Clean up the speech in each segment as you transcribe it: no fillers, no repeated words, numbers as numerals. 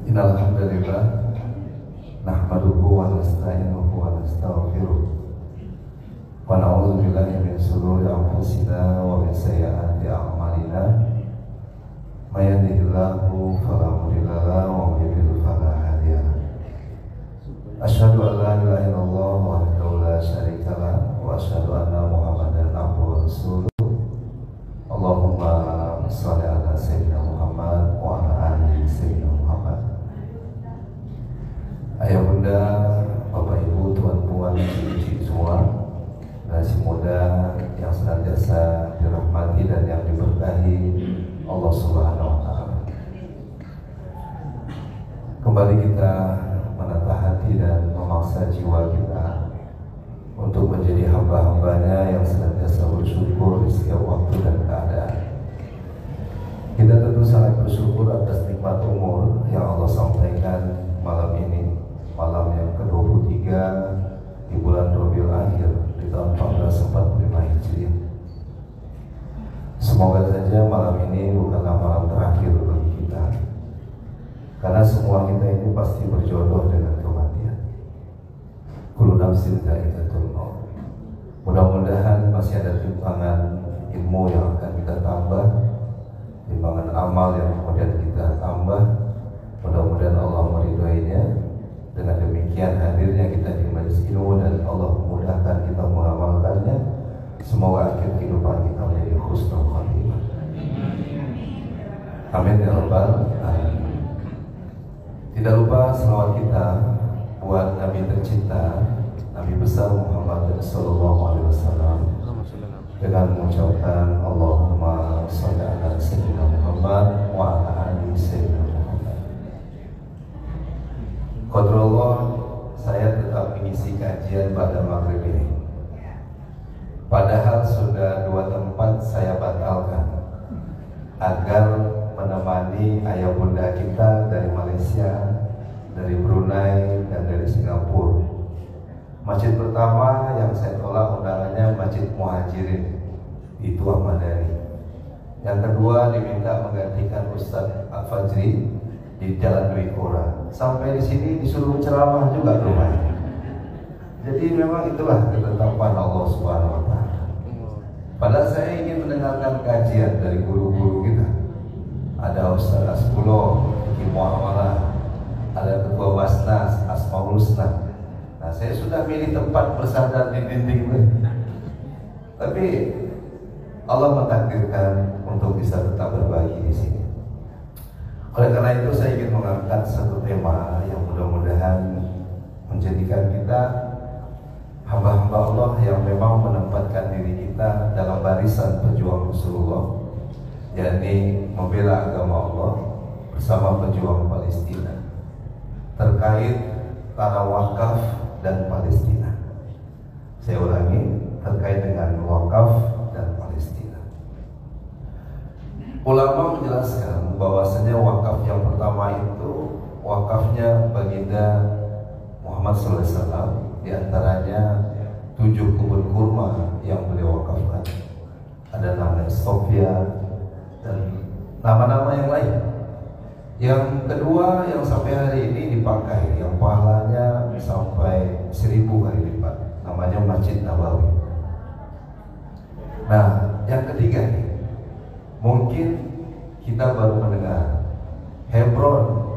Innal hamdalillah nahmaduhu wa nasta'inuhu wa nastaghfiruh wa na'udzu billahi min shururi anfusina wa min sayyiati a'malina may yahdihillahu fala mudilla lahu wa may yudlil fala hadiya lahu. Asyhadu an la ilaha illallah wahdahu la syarika lahu wa asyhadu anna Muhammadan abduhu wa rasuluh. Allahumma shalli ala sayyidina Muhammad wa ala ali sayyidina Muhammad. Ayah bunda, bapak ibu, tuan-tuan, cici semua, generasi muda yang senantiasa dirahmati dan yang diberkahi Allah Subhanahu wa Ta'ala. Kembali kita menatah hati dan memaksa jiwa kita untuk menjadi hamba-hambanya yang senantiasa bersyukur di setiap waktu dan keadaan. Kita tentu sangat bersyukur atas nikmat umur yang Allah sampaikan malam ini, malam yang ke-23 di bulan Rabiul Akhir di tahun 1445 Hijriah. Semoga saja malam ini bukanlah malam terakhir bagi kita, karena semua kita ini pasti berjodoh dengan kematian. Kullu nafsin dha'iqatul maut. Mudah-mudahan masih ada timbangan ilmu yang akan kita tambah, timbangan amal yang kemudian kita tambah. Mudah-mudahan Allah meridhoinya. Dengan demikian hadirnya kita di majelis ilmu dan Allah memudahkan kita mengamalkannya. Semoga akhir kehidupan kita menjadi husnul khatimah. Amin ya rabbal alamin. Tidak lupa selawat kita buat Nabi tercinta, Nabi besar Muhammad sallallahu alaihi wasallam, dengan mengucapkan Allahumma shalli ala sayyidina Muhammad wa ala ali sayyidina Muhammad. Qadrallah, saya tetap mengisi kajian pada maghrib ini. Padahal sudah 2 tempat saya batalkan agar menemani ayah bunda kita dari Malaysia, dari Brunei, dan dari Singapura. Masjid pertama yang saya tolak undangannya Masjid Muhajirin di Tua Madani. Yang kedua diminta menggantikan Ustadz Al-Fajri di Jalan Dwi Kora. Sampai di sini disuruh ceramah juga rumahnya. Jadi memang itulah ketetapan Allah Subhanahu wa Ta'ala. Padahal saya ingin mendengarkan kajian dari guru-guru kita. Ada Ustaz Aspulo, Ki Muamalah, ada Ketua Basnas, Asmaul Husna. Nah, saya sudah milih tempat bersandar di dinding ini. Tapi Allah mentakdirkan untuk bisa tetap berbagi di sini. Oleh karena itu saya ingin mengangkat satu tema yang mudah-mudahan menjadikan kita hamba-hamba Allah yang memang menempatkan diri kita dalam barisan pejuang Rasulullah, yakni membela agama Allah bersama pejuang Palestina terkait tanah wakaf dan Palestina. Saya ulangi, terkait dengan wakaf dan Palestina. Ulama menjelaskan bahwasanya wakaf yang pertama itu wakafnya baginda Muhammad SAW, diantaranya 7 kebun kurma yang beliau wakafkan. Ada nama Sofia dan nama-nama yang lain. Yang kedua yang sampai hari ini dipakai, yang pahalanya sampai 1000 kali lipat, namanya Masjid Nabawi. Nah, yang ketiga nih, mungkin kita baru mendengar Hebron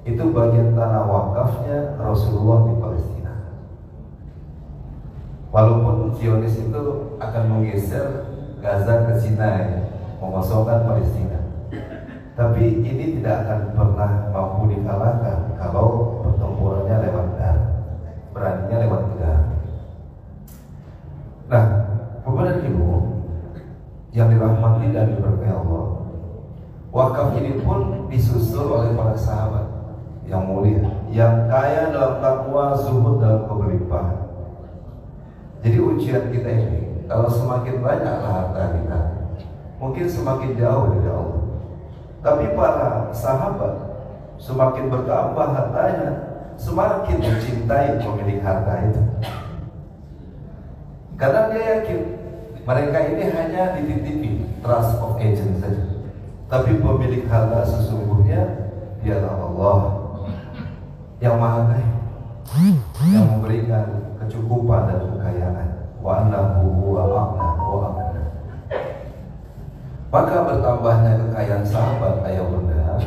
itu bagian tanah wakafnya Rasulullah di Palestina. Walaupun Zionis itu akan menggeser Gaza ke Sinai, mengosongkan Palestina, tapi ini tidak akan pernah mampu dikalahkan kalau pertempurannya lewat darat, beraninya lewat udara. Nah, kepada ibu yang dirahmati dan diberkahi Allah, wakaf ini pun disusul oleh para sahabat yang mulia, yang kaya dalam takwa, zuhud dalam kebelimpahan. Jadi ujian kita ini, kalau semakin banyaklah harta kita, mungkin semakin jauh dari Allah. Tapi para sahabat semakin bertambah hartanya, semakin mencintai pemilik harta itu, karena dia yakin mereka ini hanya dititipi, trust of agent saja. Tapi pemilik harta sesungguhnya dialah Allah yang Maha Kaya, yang memberikan kecukupan dan kekayaan. Wa annahu huwa aghna wa aghna. Maka bertambahnya kekayaan sahabat ayah bunda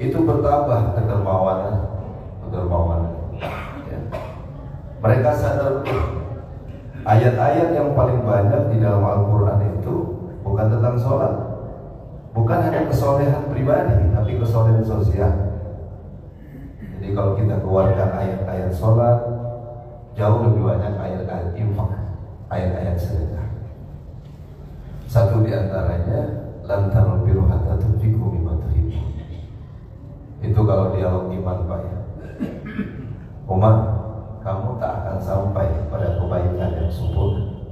itu bertambah kedermawanan. Ya. Mereka sadar ayat-ayat yang paling banyak di dalam Al-Quran itu bukan tentang sholat, bukan hanya kesolehan pribadi, tapi kesolehan sosial. Jadi kalau kita keluarkan ayat-ayat sholat, jauh lebih banyak ayat-ayat infak, ayat-ayat sedekah. Satu di antaranya lantarul birru hatta tunfiqu mimma tuhibbun. Itu kalau dialog iman Pak ya. Umar, kamu tak akan sampai pada kebaikan yang sempurna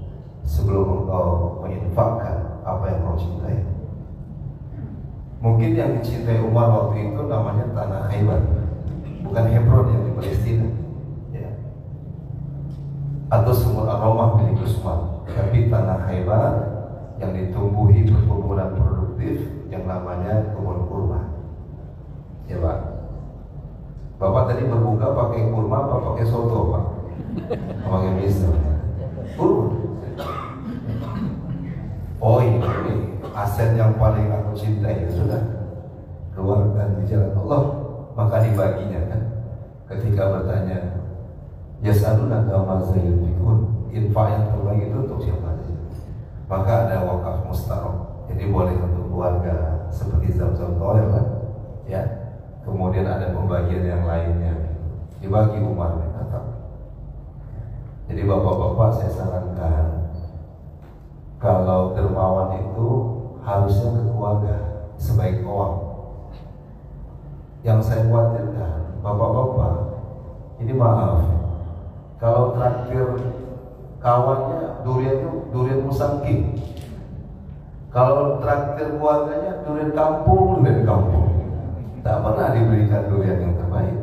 sebelum engkau menginfakkan apa yang kau cintai. Mungkin yang dicintai Umar waktu itu namanya tanah Khaybar, bukan Hebron yang di Palestina ya. Atau Sumur Ar-Romah milik Utsman, tapi tanah Khaybar yang ditumbuhi perkebunan produktif yang namanya kebun kurma. Ya Pak, Bapak tadi berbuka pakai kurma apa pakai soto Pak? Pakai miso. Kurma. Oh ini aset yang paling aku cintai, sudah keluarkan di jalan Allah. Maka dibaginya kan. Ketika bertanya, yas'alunaka maza yunfiqun, infak yang terbaik itu untuk siapa saja? Maka ada wakaf mustarok, jadi boleh untuk keluarga seperti Zamzam Toilet kan? Ya. Kemudian ada pembagian yang lainnya dibagi Umar bin Khattab. Jadi bapak-bapak saya sarankan, kalau dermawan itu harusnya ke keluarga sebaik kawan. Yang saya khawatirkan bapak-bapak ini maaf, kalau traktir kawannya durian musangking, kalau traktir keluarganya durian kampung. Tak pernah diberikan durian yang terbaik.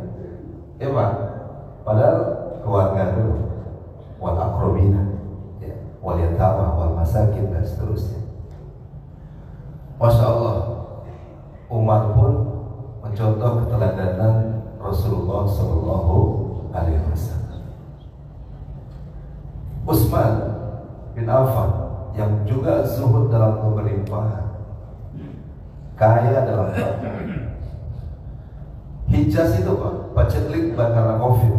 Ya Pak, padahal keluarga dulu, wal akrobina, ya, wal yatama, wal masakin dan seterusnya. Masya Allah, Umar pun mencontoh keteladanan Rasulullah Sallallahu Alaihi Wasallam. Utsman bin Affan yang juga zuhud dalam kemelimpahan, kaya dalam harta. Hijaz itu Pak, paceklik bukan karena COVID,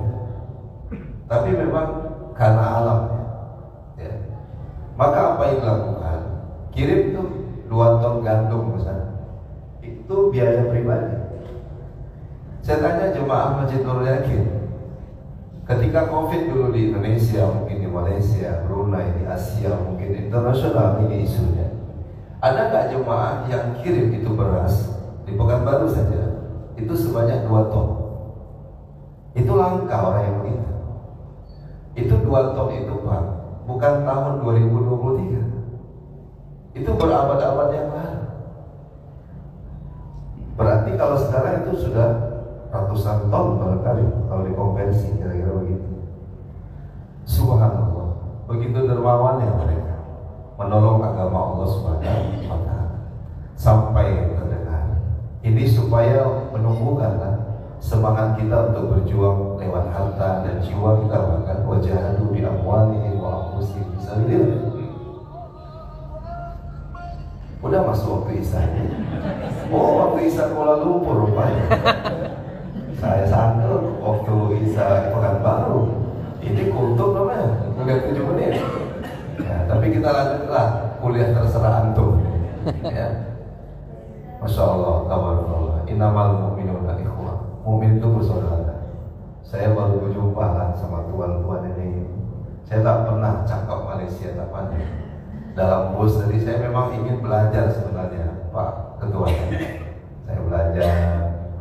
tapi memang karena alam ya. Maka apa yang dilakukan? Kirim tuh 2 ton gandum misalnya, itu biaya pribadi. Saya tanya jemaah Masjid Nurul Yakin, ketika COVID dulu di Indonesia, mungkin di Malaysia, Brunei, di Asia, mungkin internasional ini isunya, ada nggak jemaah yang kirim itu beras di Pekanbaru saja? Itu sebanyak 2 ton. Itu langka orang yang begitu. Itu 2 ton itu Pak, bukan tahun 2023. Itu berabad-abad yang lalu. Berarti kalau sekarang itu sudah ratusan ton barangkali kalau dikonversi kira-kira begitu. Subhanallah, begitu dermawannya mereka menolong agama Allah Subhanahu wa Ta'ala sampai terdengar. Ini supaya menumbuhkan semangat kita untuk berjuang lewat harta dan jiwa kita, bahkan wajahadu bi amwalihim wa anfusihim fisabilillah. Udah masuk waktu Isya. Oh, waktu Isya Kuala Lumpur rupanya. Saya sangka waktu Isya Pekanbaru. Ini kultur namanya, udah 7 menit. Ya, tapi kita lanjutlah kuliah terserah antum. Ya. Masya Allah, tabarakallah. Innamal mu'minuna ikhwah. Mu'min itu bersaudara. Saya baru berjumpa lah sama tuan-tuan ini. Saya tak pernah cakap Malaysia, tak pandai. Dalam bus tadi saya memang ingin belajar sebenarnya, Pak Ketua. Saya belajar.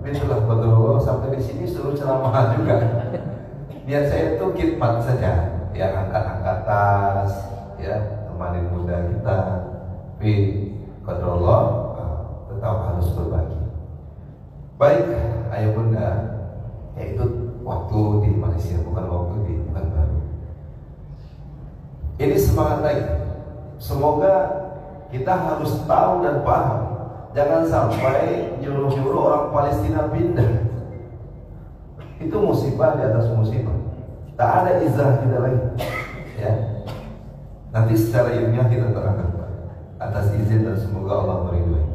Tapi itulah betul, sampai di sini suruh ceramah juga. Niat saya itu khidmat saja, yang angkat-angkat tas, ya, temanin muda kita. Tapi qadarullah tetap harus berbagi. Baik, ayah bunda, yaitu waktu di Malaysia, bukan waktu di Pekanbaru. Ini semangat lagi. Semoga kita harus tahu dan paham Jangan sampai nyuruh-nyuruh orang Palestina pindah. Itu musibah di atas musibah. Tak ada izah kita lagi. Ya. Nanti secara ilmiah kita terangkan atas izin dan semoga Allah meridhoi.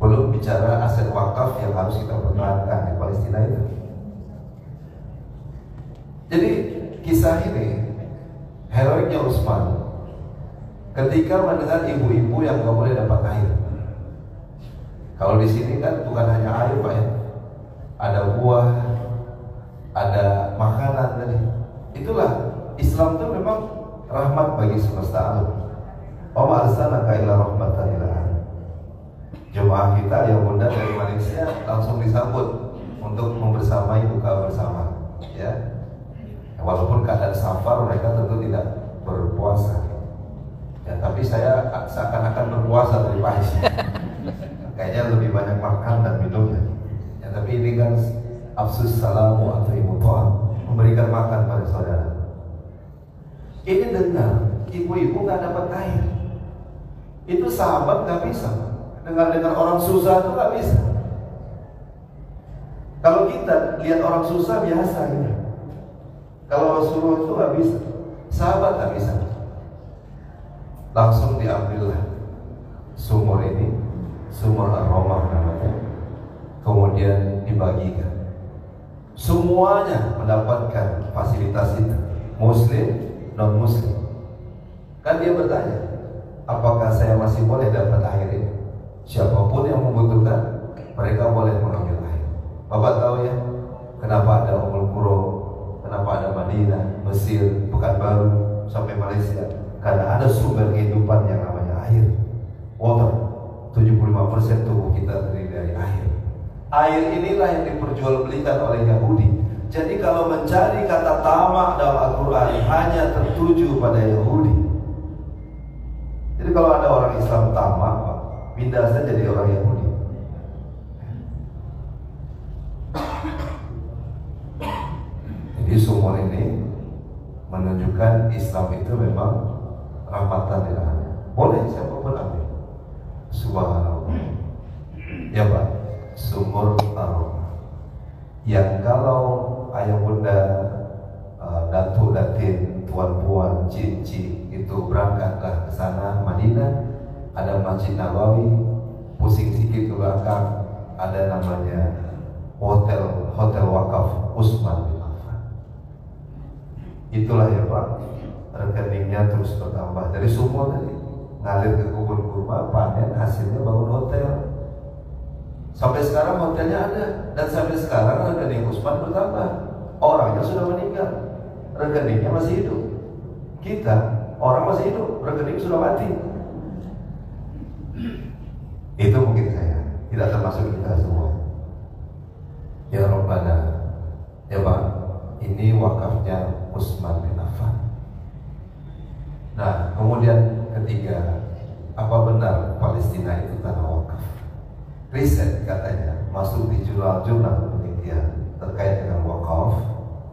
Belum bicara aset wakaf yang harus kita pertahankan di Palestina itu. Jadi kisah ini heroiknya Utsman ketika mendengar ibu-ibu yang nggak boleh dapat air. Kalau di sini kan bukan hanya air Pak ya, ada buah, ada makanan tadi. Itulah Islam itu memang rahmat bagi semesta alam. Wa ma arsalnaka illa rahmatan lil alamin. Jemaah kita yang muda dari Malaysia langsung disambut untuk membersamai buka bersama. Ya, walaupun keadaan safar mereka tentu tidak berpuasa. Ya, tapi saya seakan-akan berpuasa dari pagi. Kayaknya lebih banyak makan dan minumnya. Ya, tapi ini kan afsus salamu atau imutoa, memberikan makan pada saudara. Ini dengar ibu-ibu nggak dapat air. Itu sahabat nggak bisa. Dengar orang susah itu nggak bisa. Kalau kita lihat orang susah biasa gitu. Kalau Rasulullah itu nggak bisa, sahabat nggak bisa. Langsung diambillah sumur ini, sumur Ar-Romah namanya, kemudian dibagikan. Semuanya mendapatkan fasilitas itu, Muslim, non Muslim. Kan dia bertanya, apakah saya masih boleh dapat air ini? Siapapun yang membutuhkan, mereka boleh mengambil air. Bapak tahu ya, kenapa ada Ummul Qura, kenapa ada Madinah, Mesir, Pekanbaru, sampai Malaysia? Karena ada sumber kehidupan yang namanya air, water. 75% tubuh kita terdiri dari air. Air inilah yang diperjualbelikan oleh Yahudi. Jadi kalau mencari kata tamak dalam Al-Quran hanya tertuju pada Yahudi. Jadi kalau ada orang Islam tamak, pindah saja jadi orang Yahudi. Jadi sumur ini menunjukkan Islam itu memang rahmatan lil alamin. Boleh siapapun ambil. Subhanallah. Ya Pak, sumur Ar-Romah. Yang kalau ayah bunda, datuk datin, tuan puan, cici itu berangkatlah ke sana Madinah, ada Masjid Nabawi, pusing sedikit ke belakang ada namanya hotel wakaf Utsman bin Affan. Itulah ya Pak, rekeningnya terus bertambah dari sumur tadi ngalir ke kebun kurma, panen, hasilnya bangun hotel. Sampai sekarang hotelnya ada, dan sampai sekarang rekening Utsman bertambah. Orangnya sudah meninggal, rekeningnya masih hidup. Kita orang masih hidup, rekening sudah mati. Itu mungkin saya, tidak termasuk kita semua. Ya Rabbana, ya Pak, ini wakafnya Utsman bin Affan. Nah, kemudian ketiga, apa benar Palestina itu tanah wakaf? Riset katanya masuk di jurnal-jurnal penelitian terkait dengan wakaf,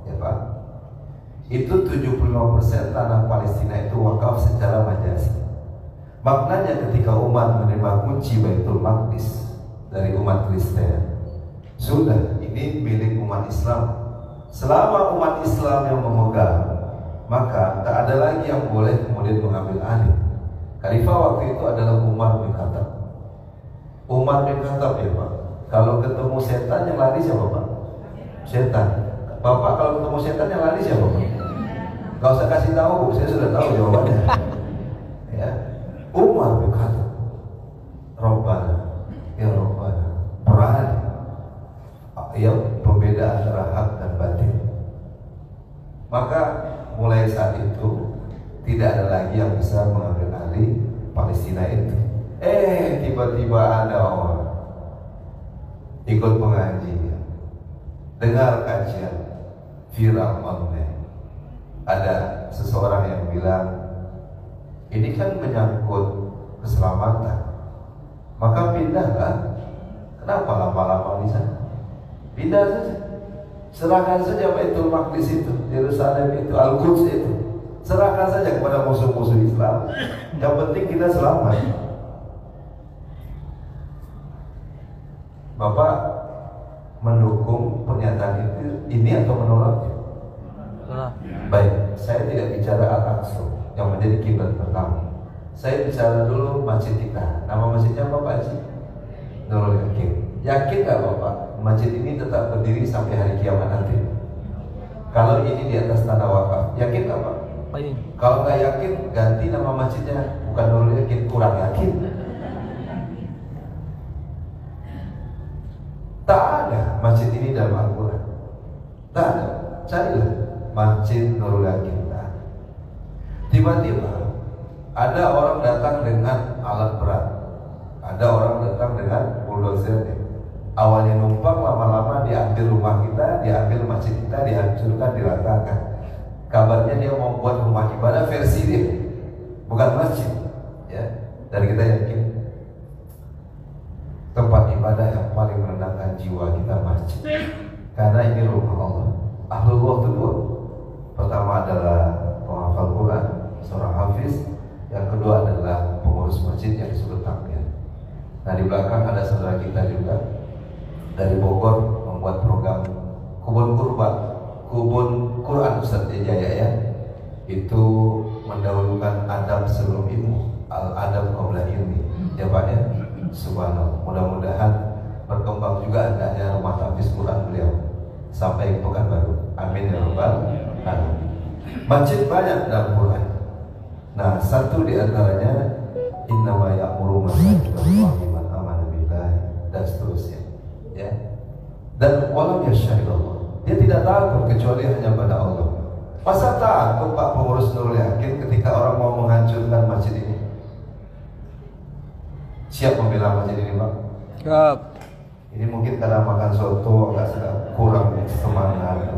ya Pak. Itu 75% tanah Palestina itu wakaf secara majazi. Maknanya ketika umat menerima kunci Baitul Maqdis dari umat Kristen, sudah ini milik umat Islam. Selama umat Islam yang memegang, maka tak ada lagi yang boleh kemudian mengambil alih. Khalifah waktu itu adalah Umar bin Khattab. Umar bin Khattab ya Pak, kalau ketemu setan yang lari siapa Pak? Setan. Bapak kalau ketemu setan yang lari siapa Pak? Gak usah kasih tahu, saya sudah tahu jawabannya. Ya, Umar bin Khattab. Rabbana, ya Rabbana, berani. Ya, pembeda antara hak dan batin. Maka mulai saat itu tidak ada lagi yang bisa mengambil alih Palestina itu. Tiba-tiba ada orang ikut pengajian, dengar kajian viral online. Ada seseorang yang bilang, ini kan menyangkut keselamatan, maka pindahlah. Kenapa lama-lama di sana? Pindah saja, serahkan saja Baitul Maqdis itu, Yerusalem itu, Al-Quds itu, serahkan saja kepada musuh-musuh Islam. Yang penting kita selamat. Bapak mendukung pernyataan ini atau menolaknya? Baik, saya tidak bicara Al-Aqsa yang menjadi kiblat pertama. Saya bicara dulu masjid kita. Nama masjidnya apa Pak Haji? Nurul Yakin. Yakin nggak Bapak masjid ini tetap berdiri sampai hari kiamat nanti? Kalau ini di atas tanah wakaf, yakin nggak Pak? Kalau nggak yakin, ganti nama masjidnya, bukan Nurul Yakin, kurang yakin. Tak ada masjid ini dalam Al-Quran. Tak ada. Carilah Masjid Nurul Yakin. Tiba-tiba ada orang datang dengan alat berat, ada orang datang dengan bulldozer. Awalnya numpang, lama-lama diambil rumah kita, diambil masjid kita, dihancurkan, diratakan. Kabarnya dia mau buat rumah ibadah versi dia, bukan masjid. Ya, dan kita yakin tempat ibadah yang paling menenangkan jiwa kita masjid, karena ini rumah Allah. Ahlullah itu dua. Pertama adalah penghafal Quran, seorang hafiz. Yang kedua adalah pengurus masjid yang disebut takmir. Nah, di belakang ada saudara kita juga dari Bogor membuat program Kubun Kurban, Kubun Quran Ustaz Jaya ya. Itu mendahulukan adab sebelum ilmu, al-adab qabla ilmi. Ya Pak ya. Subhanallah. Mudah-mudahan berkembang juga adanya rumah tahfiz Quran beliau sampai Pekanbaru. Amin ya rabbal alamin. Masjid banyak dalam Quran. Nah, satu di antaranya innama ya'muru masajidallahi man amana billahi dan seterusnya. Ya. Dan walam yasya'illallah. Dia tidak takut kecuali hanya pada Allah. Masa takut Pak pengurus Nurul Yakin ketika orang mau menghancurkan masjid ini? Siap membela masjid ini Pak? Siap. Ini mungkin karena makan soto agak kurang semangat.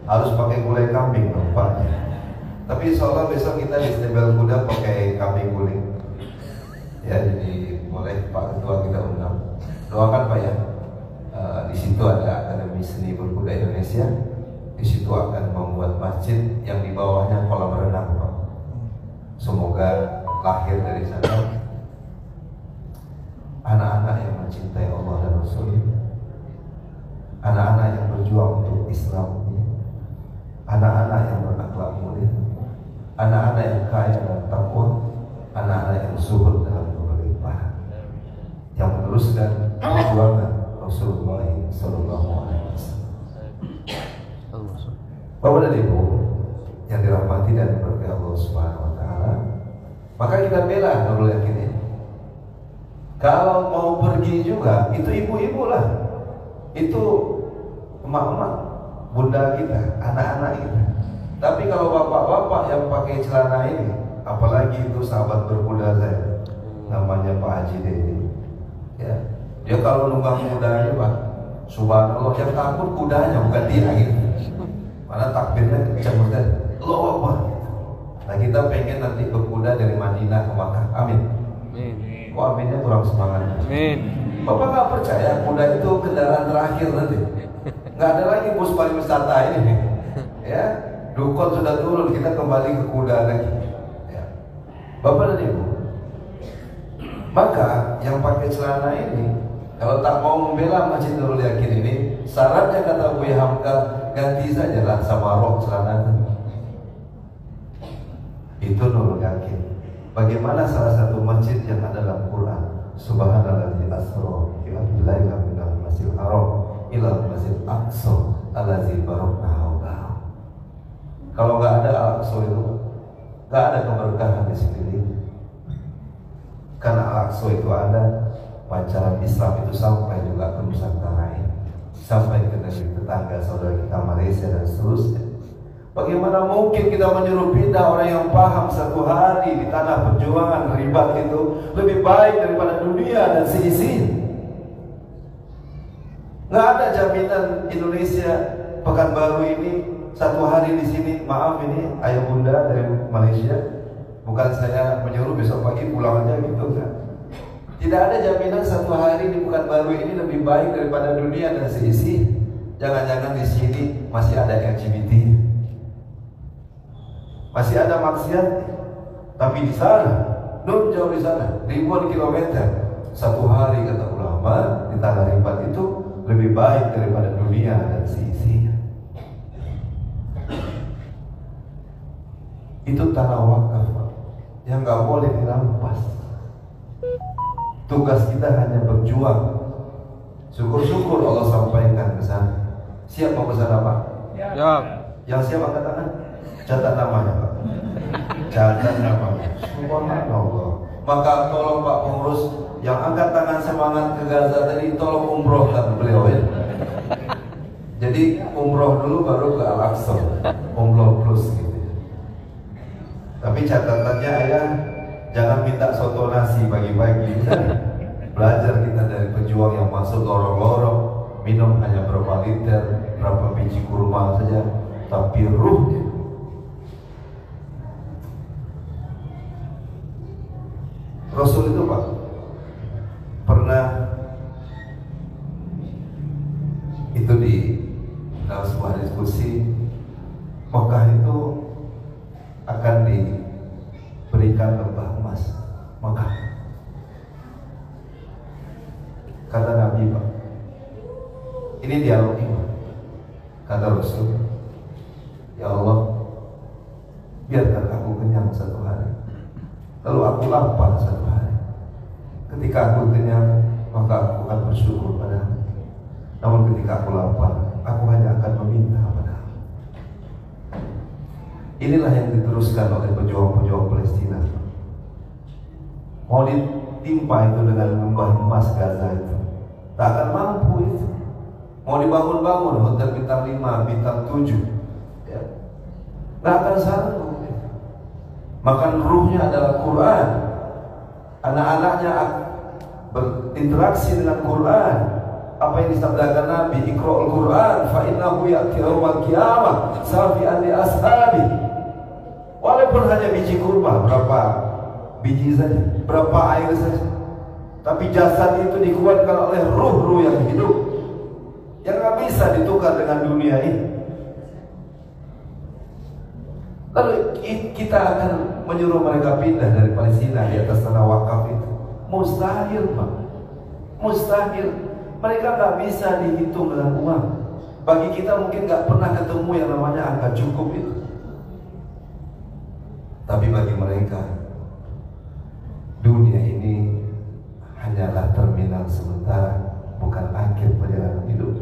Harus pakai gulai kambing dong Pak. Tapi insya Allah besok kita di stebel kuda pakai kambing guling. Ya, jadi boleh Pak Ketua kita undang. Doakan Pak ya. Di situ ada Akademi Seni Berkuda Indonesia. Di situ akan membuat masjid yang di bawahnya kolam renang Pak. Semoga lahir dari sana anak-anak yang mencintai Allah dan Rasul, anak-anak yang berjuang untuk Islam, anak-anak yang berakhlak mulia, anak-anak yang kaya dan takwa, anak-anak yang zuhud dalam berlimpah, yang meneruskan perjuangan Rasulullah Sallallahu Alaihi Wasallam. Bapak dan Ibu yang dirahmati dan diberkahi Allah Subhanahu Wa Taala, maka kita bela Nurul Yakin ini. Kalau mau pergi juga, itu ibu-ibu lah, itu emak-emak, bunda kita, anak-anak kita. Tapi kalau bapak-bapak yang pakai celana ini, apalagi itu sahabat berkuda saya, namanya Pak Haji Dedi, ya, dia kalau nunggang kudanya Pak, subhanallah, yang takut kudanya bukan dia gitu. Mana takbirnya kencang banget, Allahu Akbar. Nah, kita pengen nanti berkuda dari Madinah ke Makkah, amin. Kok aminnya kurang semangat? Amin. Bapak nggak percaya kuda itu kendaraan terakhir nanti? Nggak ada lagi bus pariwisata ini, ya. Dukun sudah turun, kita kembali ke kuda lagi. Ya. Bapak dan Ibu, maka yang pakai celana ini, kalau tak mau membela Masjid Nurul Yakin ini, syaratnya kata Buya Hamka, ganti sajalah sama rok celana itu Nurul Yakin. Bagaimana salah satu masjid yang ada dalam Quran, Subhanalladzi asra bi laila minal masjidil haram ila masjidil aqsa allazi barakna hawlahu. Kalau nggak ada Al-Aqsa itu, nggak ada keberkahan di sini. Karena Al-Aqsa itu ada, pancaran Islam itu sampai juga ke Nusantara ini, sampai ke negeri tetangga saudara kita Malaysia dan seterusnya. Bagaimana mungkin kita menyuruh pindah orang yang paham satu hari di tanah perjuangan ribat itu lebih baik daripada dunia dan seisinya? Nggak ada jaminan Indonesia Pekanbaru ini satu hari di sini. Maaf, ini ayah bunda dari Malaysia, bukan saya menyuruh besok pagi pulang aja gitu kan. Tidak ada jaminan satu hari di Pekanbaru ini lebih baik daripada dunia dan seisi. Jangan-jangan di sini masih ada LGBT, masih ada maksiat, tapi di sana, jauh di sana, ribuan kilometer, satu hari kata ulama di tanah Ribat itu lebih baik daripada dunia dan seisinya. Itu tanah wakaf yang nggak boleh dirampas. Tugas kita hanya berjuang. Syukur-syukur Allah sampaikan ke sana. Siap mau ke sana Pak? Ya. Yang siap angkat tangan? Catat namanya Pak. Catat namanya. Subhanallah. Maka tolong Pak pengurus yang angkat tangan semangat ke Gaza tadi, tolong umrohkan beliau ya. Jadi umroh dulu baru ke Al-Aqsa, umroh plus gitu. Tapi catatannya ayah, jangan minta soto nasi pagi-pagi. Belajar kita dari pejuang yang masuk lorong-lorong, minum hanya berapa liter, berapa biji kurma saja, tapi ruhnya. Rasul itu Pak pernah itu di dalam sebuah diskusi, Mekah itu akan diberikan lembah emas. Mekah kata Nabi Pak, ini dialog iman. Kata Rasul, ya Allah, biarkan aku kenyang satu hari, lalu aku lapar satu hari. Ketika aku kenyang, maka aku akan bersyukur padamu. Namun ketika aku lapar, aku hanya akan meminta padamu. Inilah yang diteruskan oleh pejuang-pejuang Palestina. Mau ditimpa itu dengan lembah emas Gaza itu, tak akan mampu itu. Mau dibangun-bangun hotel bintang 5, bintang 7, ya, tak akan sanggup. Makan ruhnya adalah Quran. Anak-anaknya berinteraksi dengan Quran. Apa yang disabdakan Nabi, Iqra'ul Quran fa innahu ya'ti yaumal qiyamah safi'an li ashabi. Walaupun hanya biji kurma, berapa biji saja, berapa air saja, tapi jasad itu dikuatkan oleh ruh-ruh yang hidup, yang gak bisa ditukar dengan dunia ini. Lalu kita akan menyuruh mereka pindah dari Palestina di atas tanah wakaf itu. Mustahil Pak, mustahil. Mereka gak bisa dihitung dengan uang. Bagi kita mungkin gak pernah ketemu yang namanya angka cukup itu. Tapi bagi mereka, dunia ini hanyalah terminal sementara, bukan akhir perjalanan hidup.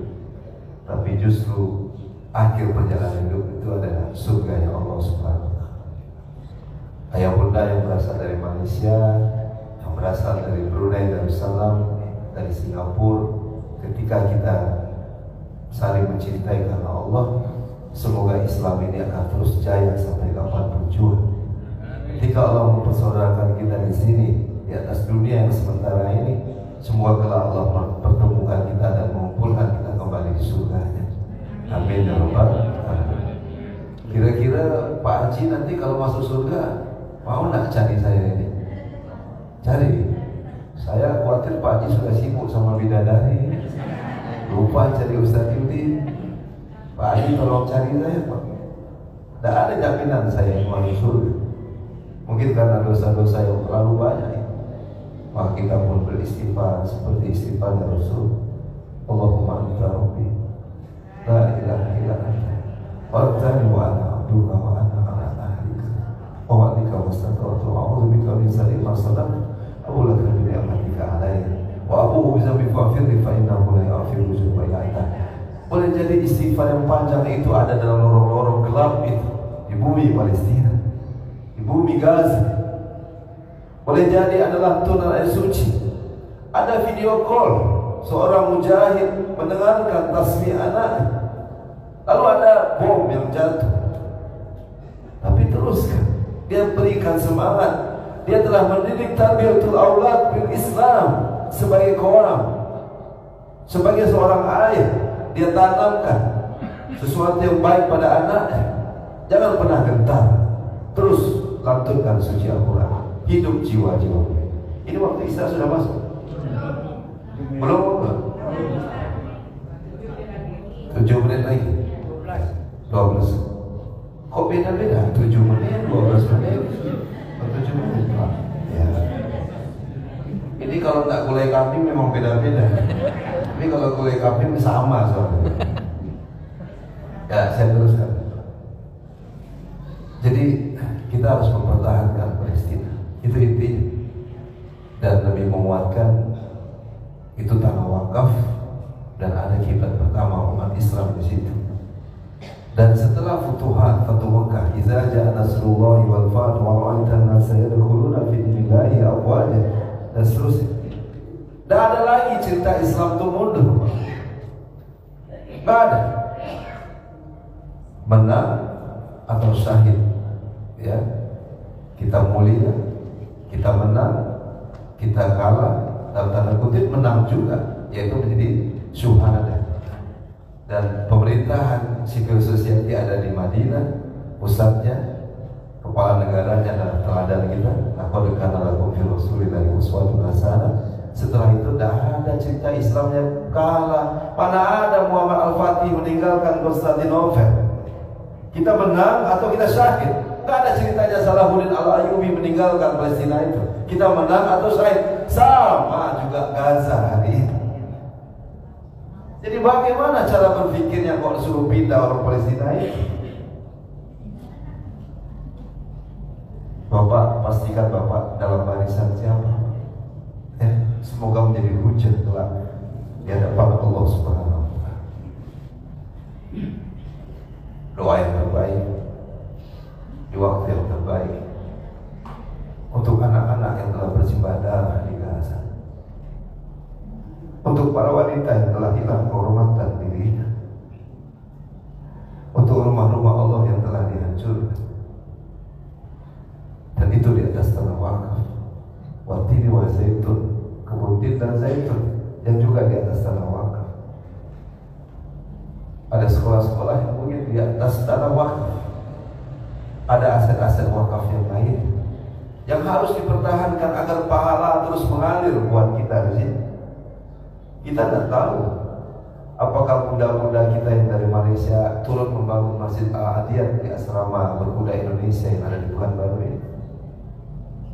Tapi justru akhir perjalanan hidup itu adalah surganya Allah Subhanahu wa Ta'ala. Ayah bunda yang berasal dari Malaysia, yang berasal dari Brunei Darussalam, dari Singapura, ketika kita saling mencintai karena Allah, semoga Islam ini akan terus jaya sampai kapanpun juga. Ketika Allah mempersaudarakan kita di sini, di atas dunia yang sementara ini, semoga kelak Allah mempertemukan kita dan mengumpulkan kita kembali di surganya. Amin ya Rabbal alamin. Kira-kira Pak Haji nanti kalau masuk surga mau nak cari saya ini? Cari. Saya khawatir Pak Haji sudah sibuk sama bidadari, lupa cari Ustaz Yudi. Pak Haji tolong cari saya Pak. Tidak ada jaminan saya yang masuk surga. Mungkin karena dosa-dosa yang terlalu banyak. Maka kita pun beristighfar seperti istighfar Rasul. Allahumma anta rabbi la ilaha illa anta wartani wa ana abduka wa ana ala ahlika wa wa'lika wa stata'atu wa a'udhu bika min sari ma sadaqtu wa laka bi ni'matika alayya wa abu'u bi dhanbi fa'firli fa innahu la yaghfiru dzunuba illa anta. Boleh jadi istighfar yang panjang itu ada dalam lorong-lorong gelap itu di bumi Palestina, di bumi Gaza. Boleh jadi adalah tunan air suci. Ada video call seorang mujahid mendengarkan tasbih anaknya. Lalu ada bom yang jatuh, tapi teruskan. Dia berikan semangat. Dia telah mendidik tarbiyatul aulad bil Islam sebagai kaum, sebagai seorang ayah. Dia tanamkan sesuatu yang baik pada anaknya. Jangan pernah gentar. Terus lantunkan suci Al-Quran. Hidup jiwa-jiwa. Ini waktu Isya sudah masuk? Belum? 7 menit lagi. 12. Kok beda-beda? 7 menit, 12 menit, 7 menit. Ya. Ini kalau nggak ada gulai kambing memang beda-beda. Tapi kalau gulai kambing sama soalnya. Ya, saya teruskan. Jadi kita harus mempertahankan Palestina. Itu intinya. Dan lebih menguatkan itu tanah wakaf dan ada kiblat pertama umat Islam di situ. Dan setelah Fatu Makkah, idza ja'a nasrullahi wal fath wa ra'aita an-nasa yadkhuluna fi dinillahi afwaja, dan seterusnya. Tidak ada lagi cerita Islam itu mundur. Tidak ada. Menang atau syahid, ya. Kita mulia, kita menang, kita kalah, dalam tanda kutip menang juga, yaitu menjadi syuhada. Dan pemerintahan civil society ada di Madinah, pusatnya, kepala negaranya adalah teladan kita. Laqad kana lakum fi rasulillahi uswatun hasanah. Setelah itu tidak ada cerita Islamnya kalah. Mana ada Muhammad Al-Fatih meninggalkan Konstantinopel. Kita menang atau kita syahid. Tidak ada ceritanya Salahuddin Al-Ayyubi meninggalkan Palestina itu. Kita menang atau syahid. Sama juga Gaza hari ini. Jadi bagaimana cara berpikirnya kalau suruh pindah orang Palestina itu? Bapak, pastikan Bapak dalam barisan siapa? Semoga menjadi hujah kelak di hadapan Allah Subhanahu wa Ta'ala. Doa yang terbaik di waktu yang terbaik untuk anak-anak yang telah bersimbah darah di Gaza, untuk para wanita yang telah hilang kehormatan dirinya, untuk rumah-rumah Allah yang telah dihancurkan, dan itu di atas tanah wakaf, watini wa zaitun, kebun tin dan zaitun yang juga di atas tanah wakaf. Ada sekolah-sekolah yang mungkin di atas tanah wakaf. Ada aset-aset wakaf yang lain yang harus dipertahankan agar pahala terus mengalir buat kita di sini. Kita tidak tahu apakah muda-muda kita yang dari Malaysia turun membangun Masjid Al-Adiyat di asrama berkuda Indonesia yang ada di Pekanbaru ini.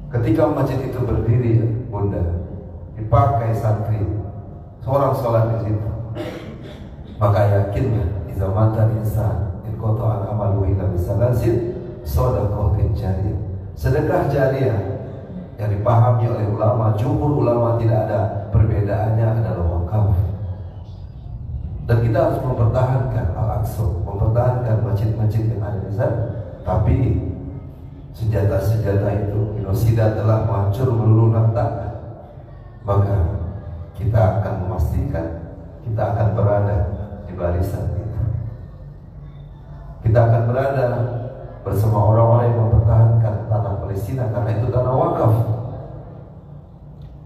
Ketika masjid itu berdiri, Bunda, dipakai santri, seorang sholat di situ, maka yakinlah iza mata insan in qata'an amalu illa bisalasin shadaqatin jariyah. Sedekah jariah yang dipahami oleh ulama, jumhur ulama tidak ada perbedaannya adalah wakaf. Dan kita harus mempertahankan Al-Aqsa, mempertahankan masjid-masjid yang ada di sana. Tapi senjata-senjata itu, genosida telah menghancur meluluh lantakkan. Maka kita akan memastikan kita akan berada di barisan itu. Kita akan berada bersama orang-orang yang mempertahankan tanah Palestina karena itu tanah wakaf.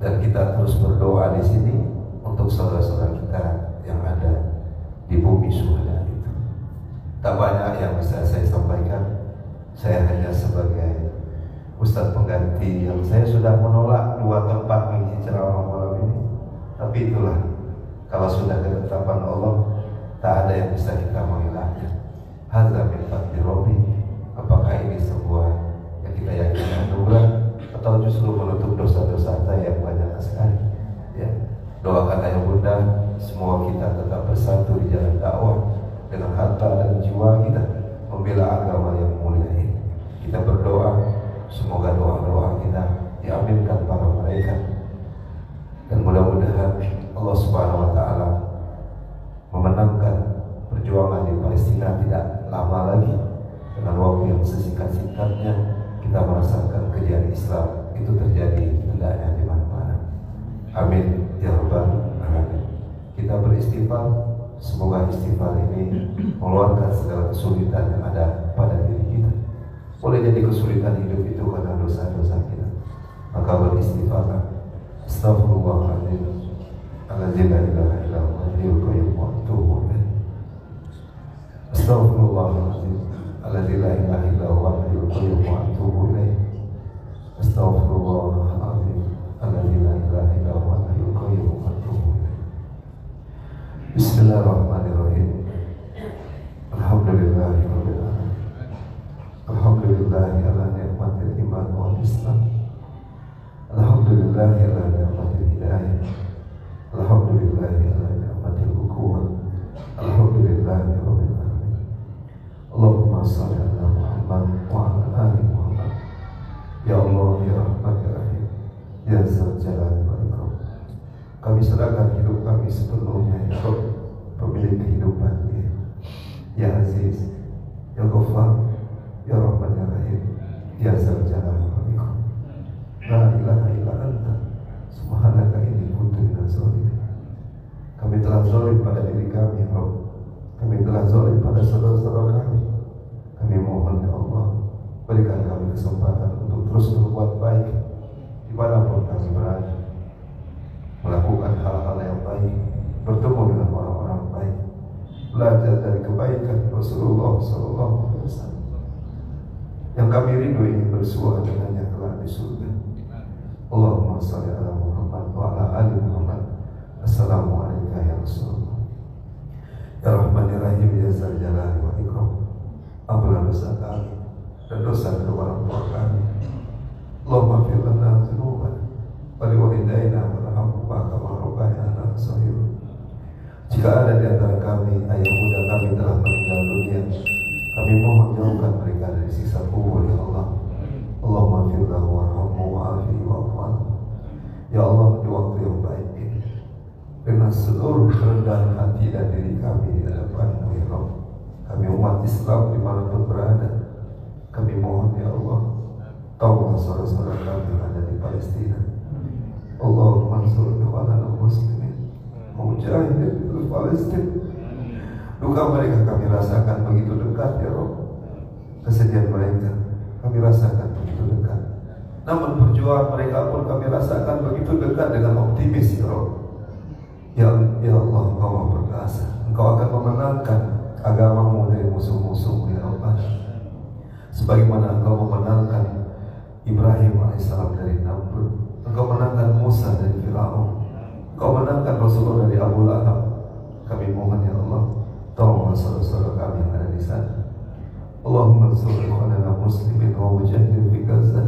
Dan kita terus berdoa di sini untuk saudara-saudara kita yang ada di bumi syuhada itu. Tak banyak yang bisa saya sampaikan. Saya hanya sebagai Ustadz pengganti yang saya sudah menolak 2 tempat mengisi ceramah malam ini. Tapi itulah, kalau sudah ketetapan Allah, tak ada yang bisa kita mengelaknya. Hadza min fadli Rabbi. Apakah ini sebuah yang kita yakini anugerah atau justru menutup dosa-dosa saya yang banyak sekali? Ya, doakan ayah bunda, semua kita tetap bersatu di jalan dakwah dengan harta dan jiwa kita membela agama yang mulia ini. Kita berdoa semoga doa-doa kita diaminkan para malaikat, dan mudah-mudahan Allah Subhanahu wa Ta'ala memenangkan perjuangan di Palestina tidak lama lagi. Dengan waktu yang sesingkat-singkatnya kita merasakan kejayaan Islam itu terjadi hendaknya di mana-mana. Amin ya rabbal alamin. Kita beristighfar, semoga istighfar ini mengeluarkan segala kesulitan yang ada pada diri kita. Boleh jadi kesulitan hidup itu karena dosa-dosa kita, maka beristighfarlah. Astaghfirullahaladzim, alladzi la ilaha illa huwa al-hayyul qayyum wa atubu ilaih. Astaghfirullahaladzim, alladzi la ilaha illa huwa al-hayyul qayyum wa atubu ilaih. Astaghfirullahaladzim, alladzi la ilaha illa huwa al-hayyul qayyum wa atubu ilaih. Bismillahirrahmanirrahim. Alhamdulillahirabbil alamin. Alhamdulillahi ala ni'matil iman wal islam. Alhamdulillahi ala ni'matil hidayah. Allahumma shalli ala Muhammad wa ala ali Muhammad. Ya Allah, ya Rahman, ya Rahim, ya Dzal Jalali wal Ikram. Kami serahkan hidup kami sepenuhnya, ya Rabb, pemilik kehidupan ini. Ya Aziz, ya Ghaffar, ya Rahman, ya Rahim, ya Dzal Jalali wal Ikram. La ilaha illa anta subhanaka inni kuntu minaz zalimin. Kami telah zalim pada diri kami, ya Rabb. Kami telah zalim pada saudara-saudara kami. Kami mohon, ya Allah, berikan kami kesempatan untuk terus berbuat baik dimanapun kami berada, melakukan hal-hal yang baik, bertemu dengan orang-orang baik, belajar dari kebaikan Rasulullah SAW yang kami rindu ingin bersua dengannya kelak di surga. Allahumma shalli ala Muhammad wa ala ali Muhammad. Assalamualaikum ya Rasulullah. Ya Rahman, ya Rahim, ya Dzal Jalali wal Ikram. Ampunilah dosa kami dan dosa kedua orang tua kami. Allahumma fir lana dzunubana wa liwalidayna warhamhuma kama rabbayana shaghira. Jika ada di antara kami ayah bunda kami telah meninggal dunia, kami mohon jauhkan mereka dari siksa kubur, ya Allah. Allahumma fir lahu warhamhu wa'afihi wa'fu anhu. Ya Allah, di waktu yang baik ini, dengan seluruh kerendahan hati dan diri kami di hadapan-Mu, ya Rabb, kami umat Islam dimanapun berada, kami mohon, ya Allah, taulah saudara-saudara kami yang ada di Palestina. Allahumma ansur ikhwanana muslimin mujahidin di Palestina. Duka mereka kami rasakan begitu dekat, ya Rabb. Kesedihan mereka kami rasakan begitu dekat. Namun perjuangan mereka pun kami rasakan begitu dekat dengan optimis, ya Rabb. Ya Allah, Engkau Maha Perkasa. Engkau akan memenangkan agamamu dari musuh-musuh, ya Rabb. Sebagaimana Engkau memenangkan Ibrahim alaihissalam dari Namrud, Engkau menangkan Musa dari Firaun, Engkau menangkan Rasulullah dari Abu Lahab. Kami mohon, ya Allah, tolonglah saudara-saudara kami yang ada di sana. Allahumma ansur ikhwanana muslimin wa mujahidin fi Gaza.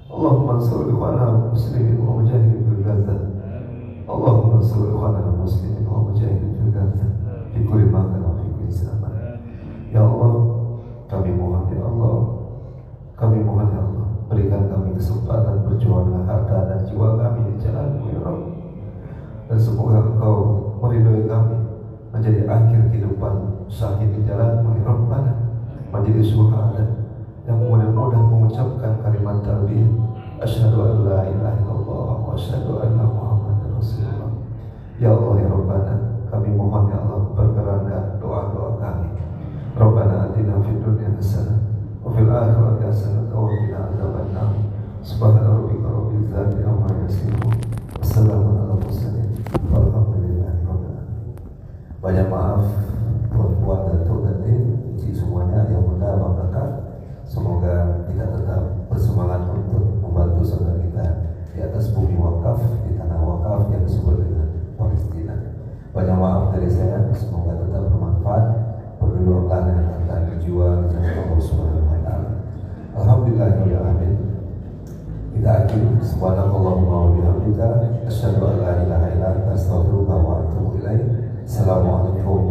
Allahumma ansur ikhwanana muslimin wa mujahidin fi Gaza. Allahumma ansur ikhwanana muslimin wa mujahidin fi Gaza fi kulli makan wa fi kulli zaman. Ya Allah, kami mohon, ya Allah, kami mohon, ya Allah, berikan kami kesempatan berjuang dengan harta dan jiwa kami di jalan-Mu, ya Rabb. Dan semoga Engkau meridhoi kami menjadi akhir kehidupan syahid di jalan-Mu, ya Rabbana, menjadi syuhada yang mudah-mudah mengucapkan kalimat talbiyah asyhadu an la ilaha illallah wa asyhadu anna Muhammadar Rasulullah. Ya Allah, ya Rabbana, kami mohon, ya Allah, perkenankan doa-doa kami. Rabbana atina fid dunya hasanah wa fil akhirati hasanah wa qina adzabannar. Subhana rabbika rabbil izzati amma yasifun. Wassalamu ala mursalin walhamdulillahi rabbil alamin. Banyak maaf buat Datuk dan tim semuanya yang mudah berkah. Semoga kita tetap bersemangat untuk membantu saudara kita di atas bumi wakaf, di tanah wakaf yang disebut dengan Palestina. Banyak maaf dari saya, semoga tetap bermanfaat. Berdoakan dengan harta jiwa di jalan Allah Subhanahu wa Ta'ala. Alhamdulillahirabbil alamin. Kita akhiri subhanakallahumma wa bihamdika asyhadu an la ilaha illa anta astaghfiruka wa atubu ilaik. Assalamualaikum